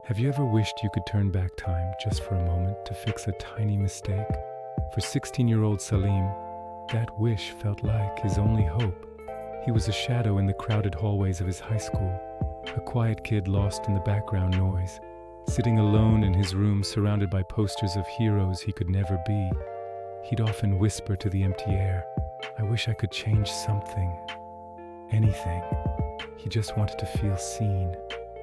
Have you ever wished you could turn back time just for a moment to fix a tiny mistake? For 16-year-old Salim, that wish felt like his only hope. He was a shadow in the crowded hallways of his high school, a quiet kid lost in the background noise, sitting alone in his room surrounded by posters of heroes he could never be. He'd often whisper to the empty air, "I wish I could change something, anything." He just wanted to feel seen,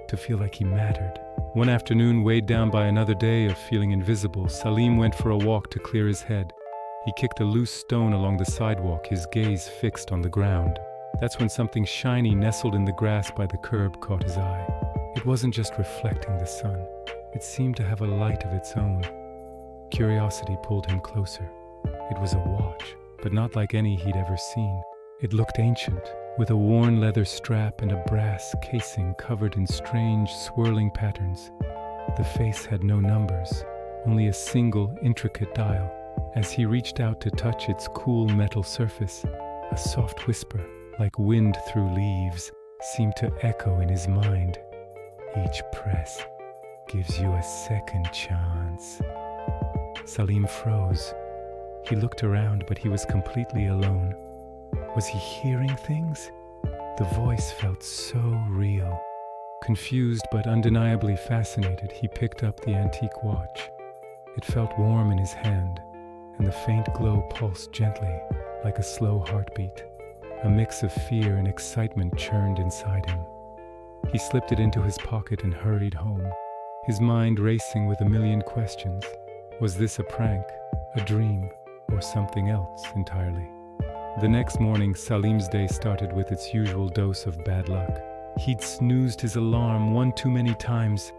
to feel like he mattered. One afternoon, weighed down by another day of feeling invisible, Salim went for a walk to clear his head. He kicked a loose stone along the sidewalk, his gaze fixed on the ground. That's when something shiny nestled in the grass by the curb caught his eye. It wasn't just reflecting the sun. It seemed to have a light of its own. Curiosity pulled him closer. It was a watch, but not like any he'd ever seen. It looked ancient, with a worn leather strap and a brass casing covered in strange, swirling patterns. The face had no numbers, only a single, intricate dial. As he reached out to touch its cool metal surface, a soft whisper, like wind through leaves, seemed to echo in his mind. "Each press gives you a second chance." Salim froze. He looked around, but he was completely alone. Was he hearing things? The voice felt so real. Confused but undeniably fascinated, he picked up the antique watch. It felt warm in his hand, and the faint glow pulsed gently, like a slow heartbeat. A mix of fear and excitement churned inside him. He slipped it into his pocket and hurried home, his mind racing with a million questions. Was this a prank, a dream, or something else entirely? The next morning, Salim's day started with its usual dose of bad luck. He'd snoozed his alarm one too many times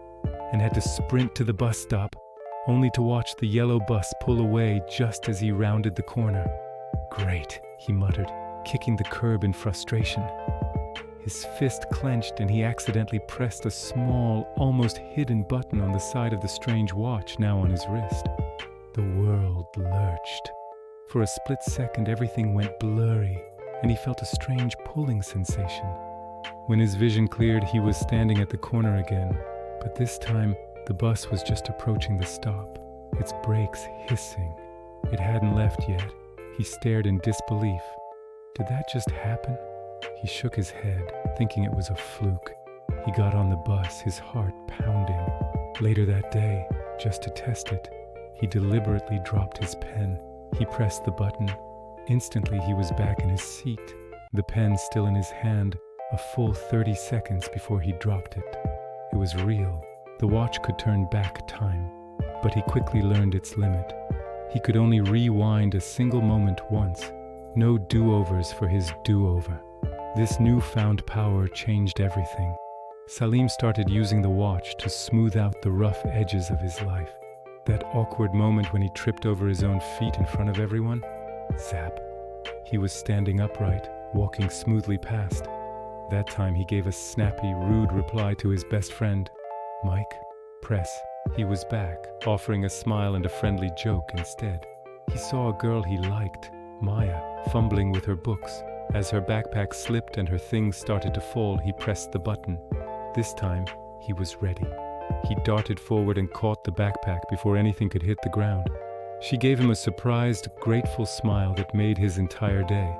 and had to sprint to the bus stop, only to watch the yellow bus pull away just as he rounded the corner. "Great," he muttered, kicking the curb in frustration. His fist clenched and he accidentally pressed a small, almost hidden button on the side of the strange watch now on his wrist. The world lurched. For a split second, everything went blurry, and he felt a strange pulling sensation. When his vision cleared, he was standing at the corner again, but this time, the bus was just approaching the stop, its brakes hissing. It hadn't left yet. He stared in disbelief. Did that just happen? He shook his head, thinking it was a fluke. He got on the bus, his heart pounding. Later that day, just to test it, he deliberately dropped his pen. He pressed the button. Instantly, he was back in his seat, the pen still in his hand, a full 30 seconds before he dropped it. It was real. The watch could turn back time, but he quickly learned its limit. He could only rewind a single moment once. No do-overs for his do-over. This newfound power changed everything. Salim started using the watch to smooth out the rough edges of his life. That awkward moment when he tripped over his own feet in front of everyone? Zap. He was standing upright, walking smoothly past. That time he gave a snappy, rude reply to his best friend. "Mike, press." He was back, offering a smile and a friendly joke instead. He saw a girl he liked, Maya, fumbling with her books. As her backpack slipped and her things started to fall, he pressed the button. This time, he was ready. He darted forward and caught the backpack before anything could hit the ground. She gave him a surprised, grateful smile that made his entire day.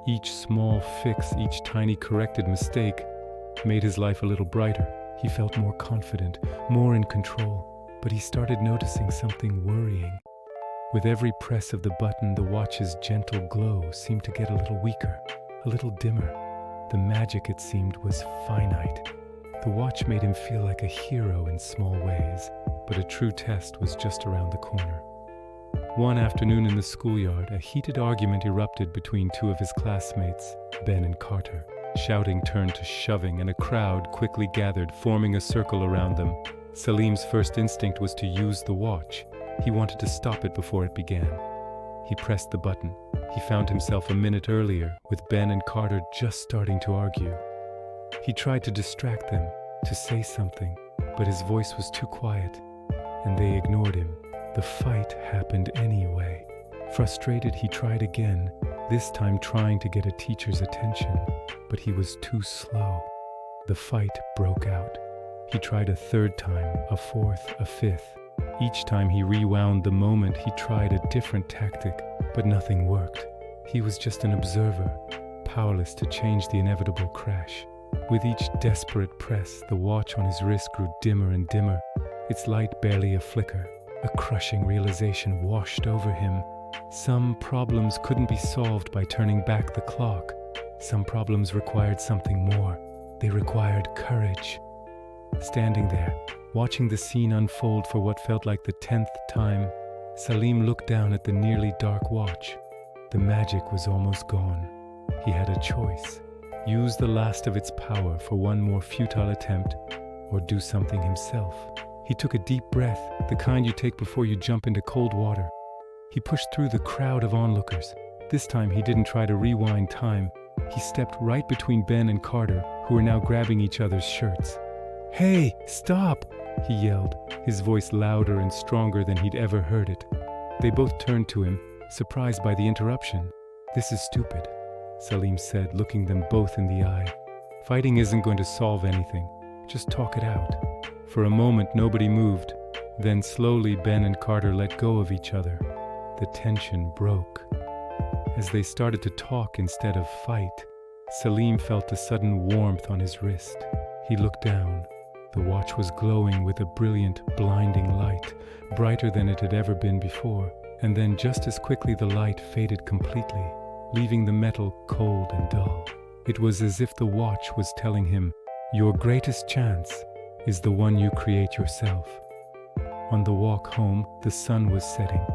Each small fix, each tiny corrected mistake, made his life a little brighter. He felt more confident, more in control, but he started noticing something worrying. With every press of the button, the watch's gentle glow seemed to get a little weaker, a little dimmer. The magic, it seemed, was finite. The watch made him feel like a hero in small ways, but a true test was just around the corner. One afternoon in the schoolyard, a heated argument erupted between two of his classmates, Ben and Carter. Shouting turned to shoving, and a crowd quickly gathered, forming a circle around them. Salim's first instinct was to use the watch. He wanted to stop it before it began. He pressed the button. He found himself a minute earlier, with Ben and Carter just starting to argue. He tried to distract them, to say something, but his voice was too quiet, and they ignored him. The fight happened anyway. Frustrated, he tried again, this time trying to get a teacher's attention, but he was too slow. The fight broke out. He tried a third time, a fourth, a fifth. Each time he rewound the moment, he tried a different tactic, but nothing worked. He was just an observer, powerless to change the inevitable crash. With each desperate press, the watch on his wrist grew dimmer and dimmer, its light barely a flicker. A crushing realization washed over him. Some problems couldn't be solved by turning back the clock. Some problems required something more. They required courage. Standing there, watching the scene unfold for what felt like the 10th time, Salim looked down at the nearly dark watch. The magic was almost gone. He had a choice. Use the last of its power for one more futile attempt, or do something himself. He took a deep breath, the kind you take before you jump into cold water. He pushed through the crowd of onlookers. This time he didn't try to rewind time. He stepped right between Ben and Carter, who were now grabbing each other's shirts. "Hey, stop!" he yelled, his voice louder and stronger than he'd ever heard it. They both turned to him, surprised by the interruption. "This is stupid," Salim said, looking them both in the eye. "Fighting isn't going to solve anything. Just talk it out." For a moment, nobody moved. Then slowly, Ben and Carter let go of each other. The tension broke. As they started to talk instead of fight, Salim felt a sudden warmth on his wrist. He looked down. The watch was glowing with a brilliant, blinding light, brighter than it had ever been before. And then just as quickly the light faded completely, leaving the metal cold and dull. It was as if the watch was telling him, "Your greatest chance is the one you create yourself." On the walk home, the sun was setting,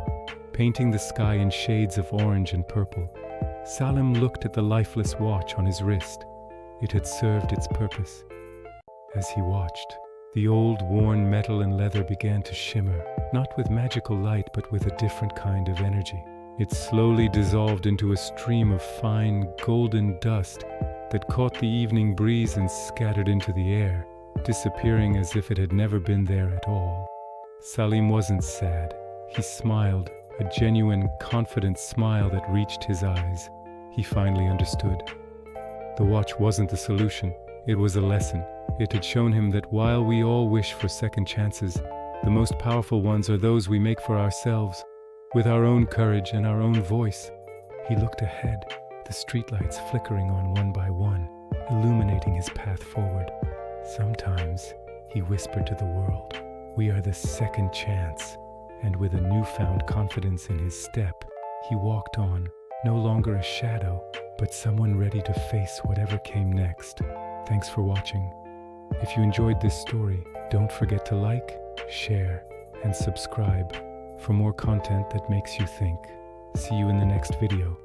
painting the sky in shades of orange and purple. Salim looked at the lifeless watch on his wrist. It had served its purpose. As he watched, the old worn metal and leather began to shimmer, not with magical light but with a different kind of energy. It slowly dissolved into a stream of fine, golden dust that caught the evening breeze and scattered into the air, disappearing as if it had never been there at all. Salim wasn't sad. He smiled, a genuine, confident smile that reached his eyes. He finally understood. The watch wasn't the solution. It was a lesson. It had shown him that while we all wish for second chances, the most powerful ones are those we make for ourselves, with our own courage and our own voice. He looked ahead, the streetlights flickering on one by one, illuminating his path forward. "Sometimes," he whispered to the world, "we are the second chance." And with a newfound confidence in his step, he walked on, no longer a shadow, but someone ready to face whatever came next. Thanks for watching. If you enjoyed this story, don't forget to like, share, and subscribe for more content that makes you think. See you in the next video.